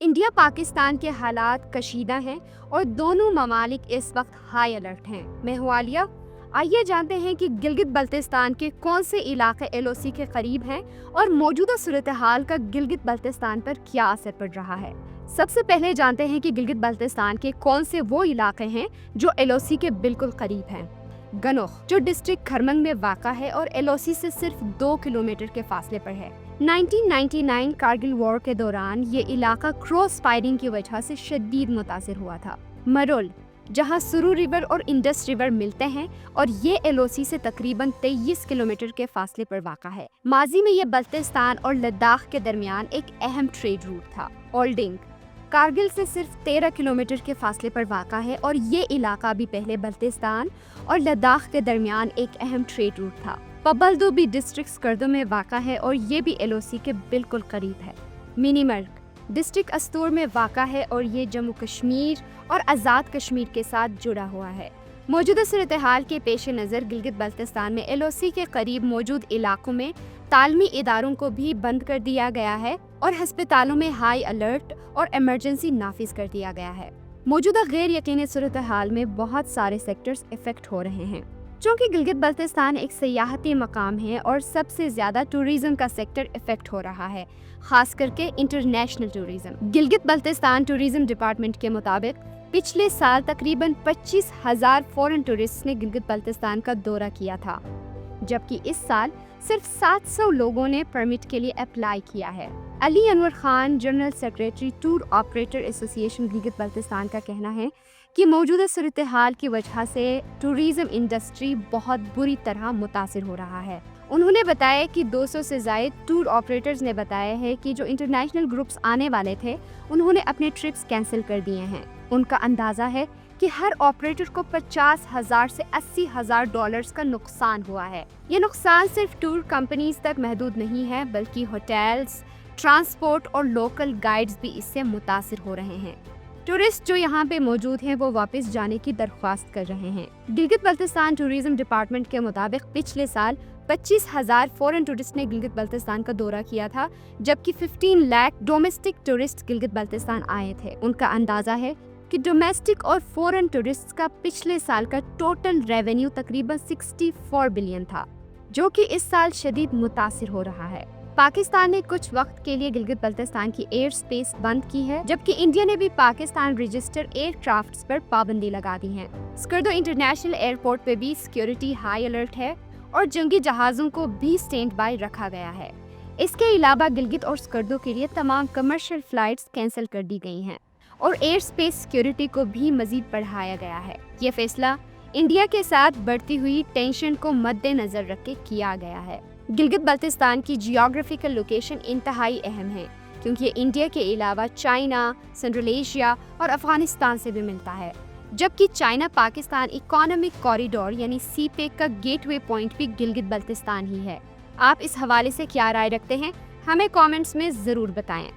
India Pakistan کے حالات کشیدہ ہیں اور دونوں ممالک اس وقت ہائی الرٹ ہیں۔ میں ہوں عالیہ۔ آئیے جانتے ہیں کہ گلگت بلتستان کے کون سے علاقے ایل او سی کے قریب ہیں اور موجودہ صورتحال کا گلگت بلتستان پر کیا اثر پڑ رہا ہے۔ سب سے پہلے جانتے ہیں کہ گلگت بلتستان کے کون سے وہ علاقے ہیں جو ایل او سی کے بالکل قریب ہیں۔ گنوخ، جو ڈسٹرکٹ کھرمنگ میں واقع ہے اور ایل او سی سے صرف 2 کلومیٹر کے فاصلے پر ہے۔ 1999 کارگل وار کے دوران یہ علاقہ کراس فائرنگ کی وجہ سے شدید متاثر ہوا تھا۔ مرول، جہاں سرو ریور اور انڈس ریور ملتے ہیں اور یہ ایل او سی سے تقریباً 23 کلومیٹر کے فاصلے پر واقع ہے۔ ماضی میں یہ بلتستان اور لداخ کے درمیان ایک اہم ٹریڈ روٹ تھا۔ اولڈنگ، کارگل سے صرف 13 کلومیٹر کے فاصلے پر واقع ہے اور یہ علاقہ بھی پہلے بلتستان اور لداخ کے درمیان ایک اہم ٹریڈ روٹ تھا۔ پبلدو بھی ڈسٹرکٹ اسکردو میں واقع ہے اور یہ بھی ایل او سی کے بالکل قریب ہے۔ منی مرگ، ڈسٹرکٹ استور میں واقع ہے اور یہ جموں کشمیر اور آزاد کشمیر کے ساتھ جڑا ہوا ہے۔ موجودہ صورتحال کے پیش نظر گلگت بلتستان میں ایل او سی کے قریب موجود علاقوں میں تعلیمی اداروں کو بھی بند کر دیا گیا ہے اور ہسپتالوں میں ہائی الرٹ اور ایمرجنسی نافذ کر دیا گیا ہے۔ موجودہ غیر یقینی صورتحال میں بہت سارے سیکٹرز افیکٹ ہو رہے ہیں۔ چونکہ گلگت بلتستان ایک سیاحتی مقام ہے اور سب سے زیادہ ٹوریزم کا سیکٹر افیکٹ ہو رہا ہے، خاص کر کے international tourism. Gilgit Baltistan tourism department کے مطابق پچھلے سال تقریباً 25,000 فورن ٹورسٹ نے گلگت بلتستان کا دورہ کیا تھا، جبکہ اس سال صرف 700 لوگوں نے پرمٹ کے لیے اپلائی کیا ہے۔ Ali Anwar Khan, general secretary tour operator association Gilgit Baltistan کا کہنا ہے کہ موجودہ صورتحال کی وجہ سے ٹوریزم انڈسٹری بہت بری طرح متاثر ہو رہا ہے۔ انہوں نے بتایا کہ 200 سے زائد ٹور آپریٹرز نے بتایا ہے کہ جو انٹرنیشنل گروپس آنے والے تھے انہوں نے اپنے ٹرپس کینسل کر دیے ہیں۔ ان کا اندازہ ہے کہ ہر آپریٹر کو $50,000 سے $80,000 کا نقصان ہوا ہے۔ یہ نقصان صرف ٹور کمپنیز تک محدود نہیں ہے بلکہ ہوٹلز، ٹرانسپورٹ اور لوکل گائیڈز بھی اس سے متاثر ہو رہے ہیں۔ ٹورسٹ جو یہاں پہ موجود ہیں وہ واپس جانے کی درخواست کر رہے ہیں۔ گلگت بلتستان ٹوریزم ڈپارٹمنٹ کے مطابق پچھلے سال 25,000 فورن ٹورسٹ نے گلگت بلتستان کا دورہ کیا تھا، جبکہ 15 لاکھ ڈومیسٹک ٹورسٹ گلگت بلتستان آئے تھے۔ ان کا اندازہ ہے کہ ڈومیسٹک اور فورن ٹورسٹ کا پچھلے سال کا ٹوٹل ریونیو تقریباً 64 بلین تھا، جو کہ اس سال شدید متاثر ہو رہا ہے۔ پاکستان نے کچھ وقت کے لیے گلگت بلتستان کی ایئر سپیس بند کی ہے، جبکہ انڈیا نے بھی پاکستان رجسٹر ایئر کرافٹس پر پابندی لگا دی ہے۔ اسکردو انٹرنیشنل ایئرپورٹ پہ بھی سیکیورٹی ہائی الرٹ ہے اور جنگی جہازوں کو بھی اسٹینڈ بائی رکھا گیا ہے۔ اس کے علاوہ گلگت اور اسکردو کے لیے تمام کمرشل فلائٹس کینسل کر دی گئی ہیں اور ایئر سپیس سیکیورٹی کو بھی مزید بڑھایا گیا ہے۔ یہ فیصلہ انڈیا کے ساتھ بڑھتی ہوئی ٹینشن کو مد نظر رکھ کے کیا گیا ہے۔ گلگت بلتستان کی جیوگرافیکل لوکیشن انتہائی اہم ہے کیونکہ یہ انڈیا کے علاوہ چائنا، سنٹرل ایشیا اور افغانستان سے بھی ملتا ہے، جبکہ چائنا پاکستان اکانومک کوریڈور یعنی سی پیک کا گیٹ وے پوائنٹ بھی گلگت بلتستان ہی ہے۔ آپ اس حوالے سے کیا رائے رکھتے ہیں؟ ہمیں کامنٹس میں ضرور بتائیں۔